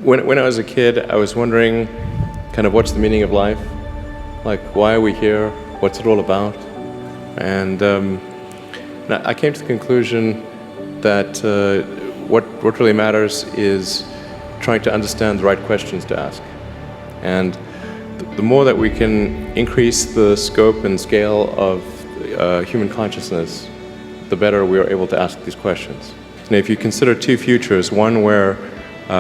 When I was a kid, I was wondering kind of what's the meaning of life? Like, why are we here? What's it all about? And I came to the conclusion that what really matters is trying to understand the right questions to ask. And the more that we can increase the scope and scale of human consciousness, the better we are able to ask these questions. And if you consider two futures, one where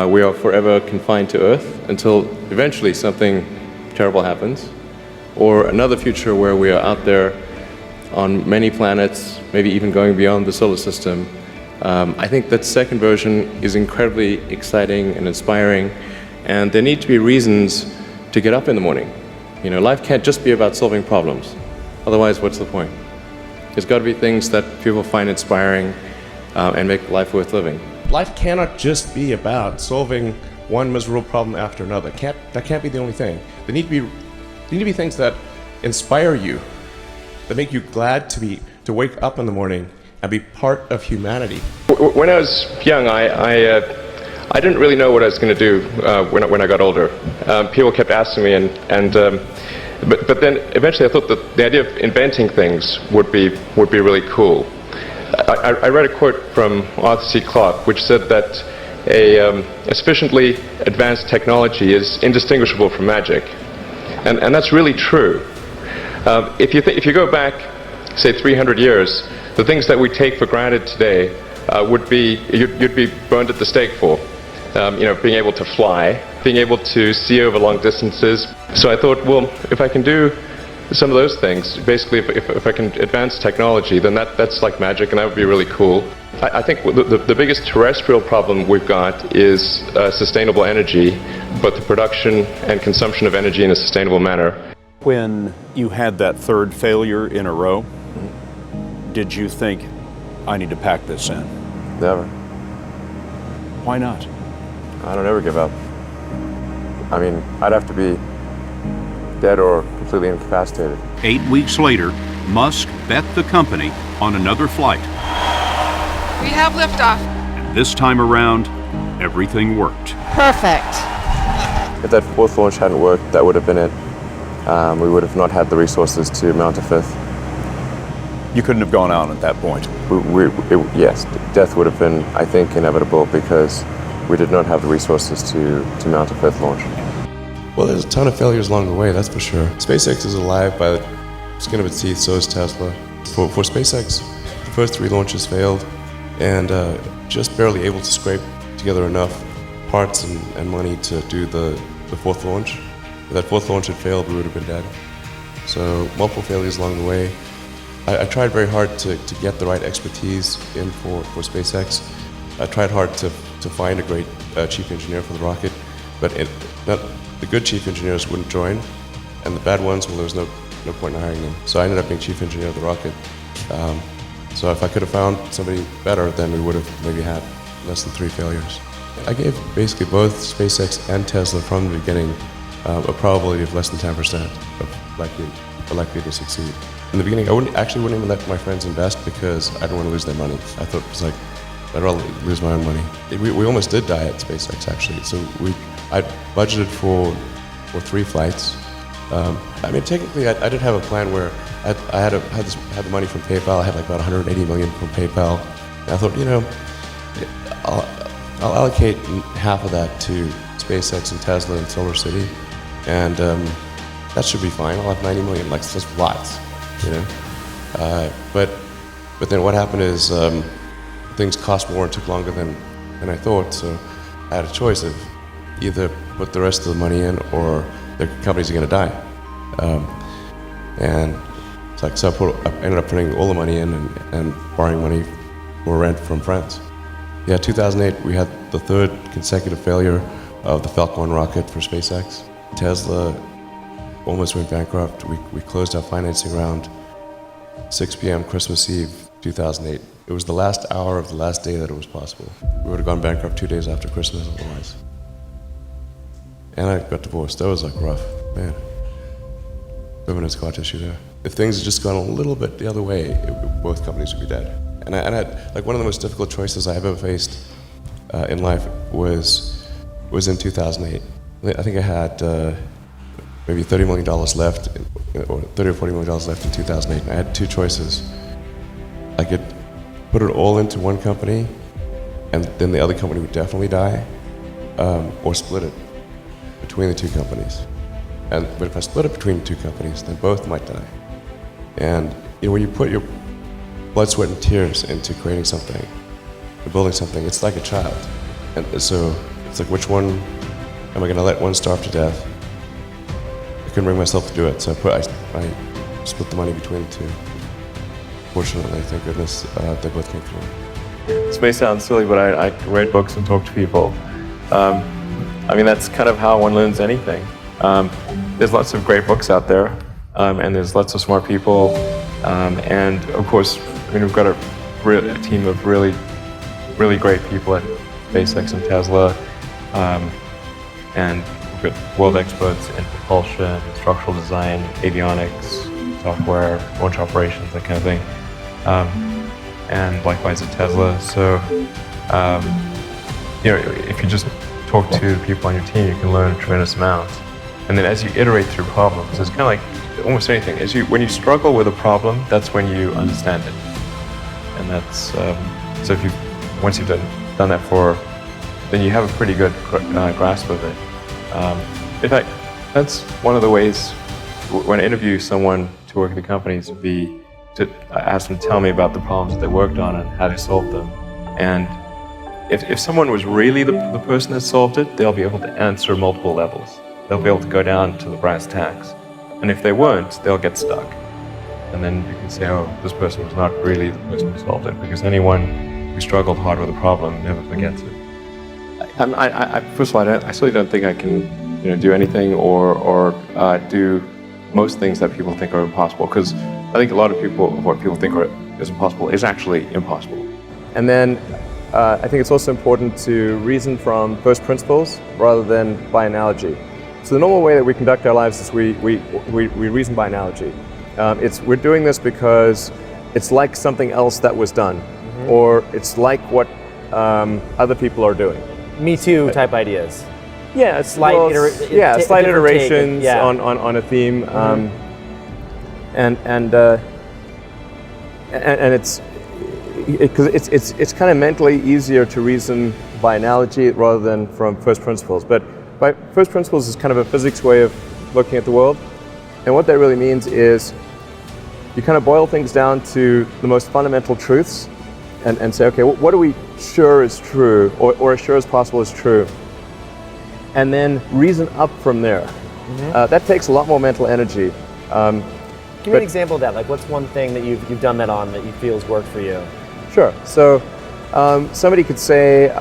we are forever confined to Earth until eventually something terrible happens, or another future where we are out there on many planets, maybe even going beyond the solar system, I think that second version is incredibly exciting and inspiring, and there need to be reasons to get up in the morning. You know, life can't just be about solving problems. Otherwise, what's the point? There's got to be things that people find inspiring and make life worth living. Life cannot just be about solving one miserable problem after another. That can't be the only thing. There need to be things that inspire you, that make you glad to wake up in the morning and be part of humanity. When I was young, I didn't really know what I was going to do when I got older. People kept asking me, but then eventually I thought that the idea of inventing things would be really cool. I read a quote from Arthur C. Clarke, which said that a sufficiently advanced technology is indistinguishable from magic, and that's really true. If you go back, say 300 years, the things that we take for granted today would be you'd be burned at the stake for. Being able to fly, being able to see over long distances. So I thought, well, if I can do some of those things, basically if I can advance technology, then that's like magic, and that would be really cool. I think the biggest terrestrial problem we've got is sustainable energy, but the production and consumption of energy in a sustainable manner. When you had that third failure in a row, did you think, I need to pack this in? Never. Why not? I don't ever give up. I mean, I'd have to be dead or completely incapacitated. 8 weeks later, Musk bet the company on another flight. We have liftoff. And this time around, everything worked. Perfect. If that fourth launch hadn't worked, that would have been it. We would have not had the resources to mount a fifth. You couldn't have gone on at that point. Yes, death would have been, I think, inevitable because we did not have the resources to mount a fifth launch. Well, there's a ton of failures along the way, that's for sure. SpaceX is alive by the skin of its teeth, so is Tesla. For SpaceX, the first 3 launches failed, and just barely able to scrape together enough parts and money to do the fourth launch. If that fourth launch had failed, we would have been dead. So multiple failures along the way. I tried very hard to get the right expertise in for SpaceX. I tried hard to find a great chief engineer for the rocket, but the good chief engineers wouldn't join, and the bad ones, well, there was no point in hiring them. So I ended up being chief engineer of the rocket. So if I could have found somebody better, then we would have maybe had less than 3 failures. I gave basically both SpaceX and Tesla from the beginning a probability of less than 10% of likely to succeed. In the beginning, I wouldn't even let my friends invest because I didn't want to lose their money. I thought it was like, I'd rather lose my own money. We almost did die at SpaceX, actually. So I budgeted for 3 flights. I mean, technically, I did have a plan where I had the money from PayPal. I had like about 180 million from PayPal. And I thought, I'll allocate half of that to SpaceX and Tesla and Solar City, and that should be fine. I'll have 90 million. Like, that's lots, But then what happened is things cost more and took longer than I thought. So I had a choice of either put the rest of the money in or the companies are going to die. And it's like, so I ended up putting all the money in and borrowing money for rent from friends. Yeah, 2008, we had the 3rd consecutive failure of the Falcon rocket for SpaceX. Tesla almost went bankrupt. We closed our financing round 6 p.m. Christmas Eve, 2008. It was the last hour of the last day that it was possible. We would have gone bankrupt 2 days after Christmas otherwise. And I got divorced. That was like rough, man. Women scar tissue there. If things had just gone a little bit the other way, both companies would be dead. And I had, like, one of the most difficult choices I have ever faced in life was was in 2008. I think I had maybe $30 million left, or $30 or $40 million left in 2008. And I had two choices. I could put it all into one company, and then the other company would definitely die, or split it between the two companies. But if I split it between the two companies, then both might die. And when you put your blood, sweat, and tears into creating something, or building something, it's like a child. And so it's like, which one am I going to let one starve to death? I couldn't bring myself to do it, so I split the money between the two. Fortunately, thank goodness, they both came through. This may sound silly, but I read books and talk to people. I mean, that's kind of how one learns anything. There's lots of great books out there, and there's lots of smart people, and of course, I mean, we've got a team of really great people at SpaceX and Tesla, and we've got world experts in propulsion, structural design, avionics, software, launch operations, that kind of thing, and likewise at Tesla. So, if you just talk to the people on your team, you can learn a tremendous amount. And then as you iterate through problems, it's kind of like almost anything. When you struggle with a problem, that's when you understand it. And that's so once you've done that then you have a pretty good grasp of it. In fact, that's one of the ways when I interview someone to work at the companies would be to ask them to tell me about the problems that they worked on and how they solved them. And if someone was really the person that solved it, they'll be able to answer multiple levels. They'll be able to go down to the brass tacks. And if they weren't, they'll get stuck. And then you can say, oh, this person was not really the person who solved it, because anyone who struggled hard with a problem never forgets it. First of all, I certainly don't think I can do anything or do most things that people think are impossible, because I think a lot of what people think is impossible is actually impossible. And then I think it's also important to reason from first principles rather than by analogy. So the normal way that we conduct our lives is we reason by analogy. We're doing this because it's like something else that was done, or it's like what other people are doing. Me too type ideas. Yeah, slight iterations on a theme, and it's kind of mentally easier to reason by analogy rather than from first principles. But by first principles is kind of a physics way of looking at the world, and what that really means is you kind of boil things down to the most fundamental truths, and say, okay, what are we sure is true, or as sure as possible is true, and then reason up from there. That takes a lot more mental energy. Give me an example of that. Like, what's one thing that you've done that on that you feel has worked for you? Sure. So somebody could say,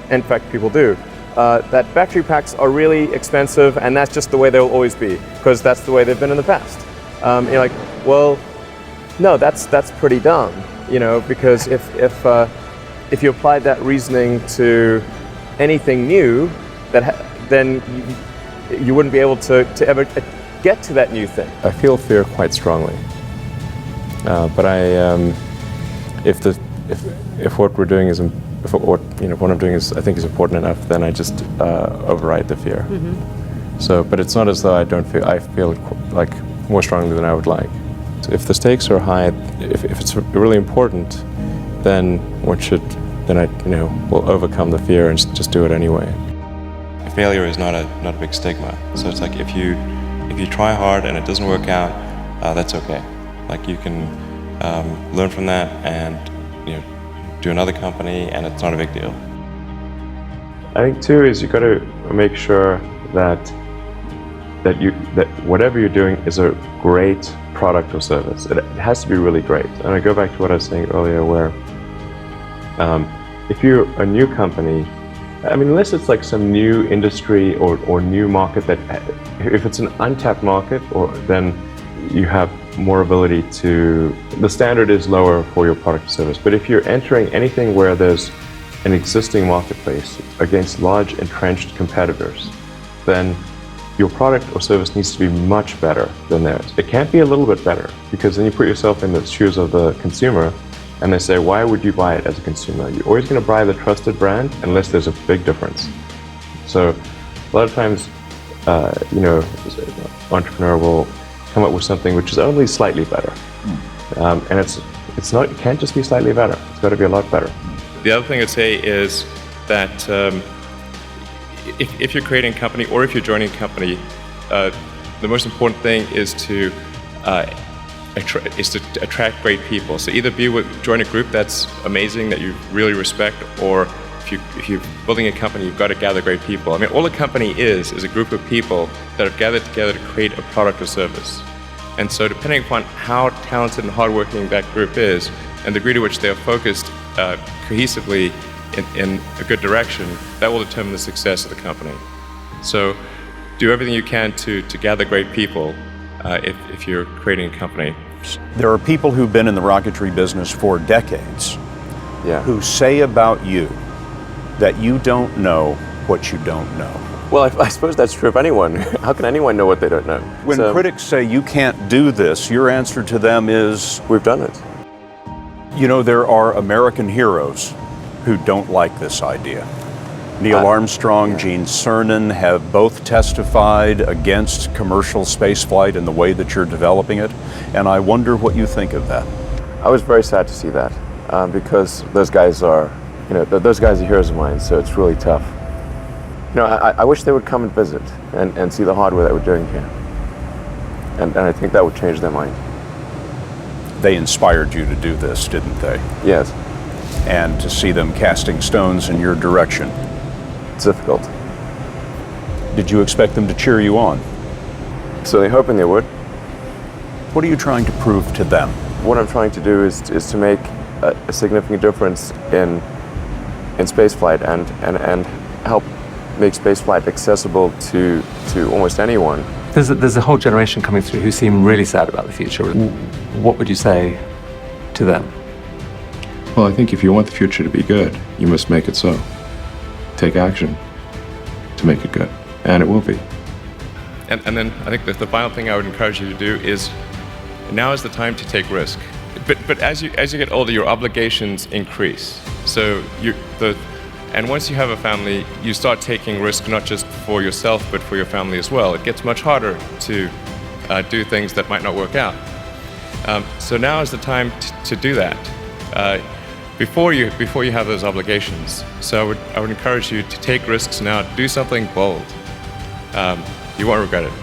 in fact, people do, that battery packs are really expensive, and that's just the way they'll always be, because that's the way they've been in the past. You're like, well, no, that's pretty dumb, because if you applied that reasoning to anything new, then you wouldn't be able to ever get to that new thing. I feel fear quite strongly, but if what we're doing is what I'm doing is I think is important enough, then I just override the fear. So, but it's not as though I feel like more strongly than I would like. So if the stakes are high, if it's really important, then I will overcome the fear and just do it anyway. Failure is not a big stigma. So it's like if you try hard and it doesn't work out, that's okay. Like you can learn from that and do another company, and it's not a big deal. I think too is you got to make sure that whatever you're doing is a great product or service. It has to be really great. And I go back to what I was saying earlier, where if you're a new company, unless it's like some new industry or new market if it's an untapped market, then you have more ability the standard is lower for your product or service. But if you're entering anything where there's an existing marketplace against large entrenched competitors, then your product or service needs to be much better than theirs. It can't be a little bit better, because then you put yourself in the shoes of the consumer, and they say, why would you buy it as a consumer? You're always going to buy the trusted brand unless there's a big difference. So a lot of times, entrepreneur will come up with something which is only slightly better, and it's not. It can't just be slightly better. It's got to be a lot better. The other thing I'd say is that if you're creating a company or if you're joining a company, the most important thing is to attract great people. So either join a group that's amazing that you really respect, or if you're building a company, you've got to gather great people. I mean, all a company is a group of people that have gathered together to create a product or service. And so depending upon how talented and hardworking that group is, and the degree to which they are focused cohesively in a good direction, that will determine the success of the company. So do everything you can to gather great people if you're creating a company. There are people who've been in the rocketry business for decades who say about you that you don't know what you don't know. Well, I suppose that's true of anyone. How can anyone know what they don't know? When critics say you can't do this, your answer to them is, we've done it. You know, there are American heroes who don't like this idea. Neil Armstrong, Gene Cernan have both testified against commercial spaceflight and the way that you're developing it, and I wonder what you think of that. I was very sad to see that because those guys are, those guys are heroes of mine, so it's really tough. I wish they would come and visit and see the hardware that we're doing here. And I think that would change their mind. They inspired you to do this, didn't they? Yes. And to see them casting stones in your direction. It's difficult. Did you expect them to cheer you on? Certainly hoping they would. What are you trying to prove to them? What I'm trying to do is to make a significant difference in spaceflight and help make spaceflight accessible to almost anyone. There's a whole generation coming through who seem really sad about the future. What would you say to them? Well, I think if you want the future to be good, you must make it so. Take action to make it good, and it will be. And then I think that the final thing I would encourage you to do is, now is the time to take risk. But as you get older, your obligations increase. So and once you have a family, you start taking risk not just for yourself, but for your family as well. It gets much harder to do things that might not work out. So now is the time to do that before you have those obligations. So I would encourage you to take risks now. Do something bold. You won't regret it.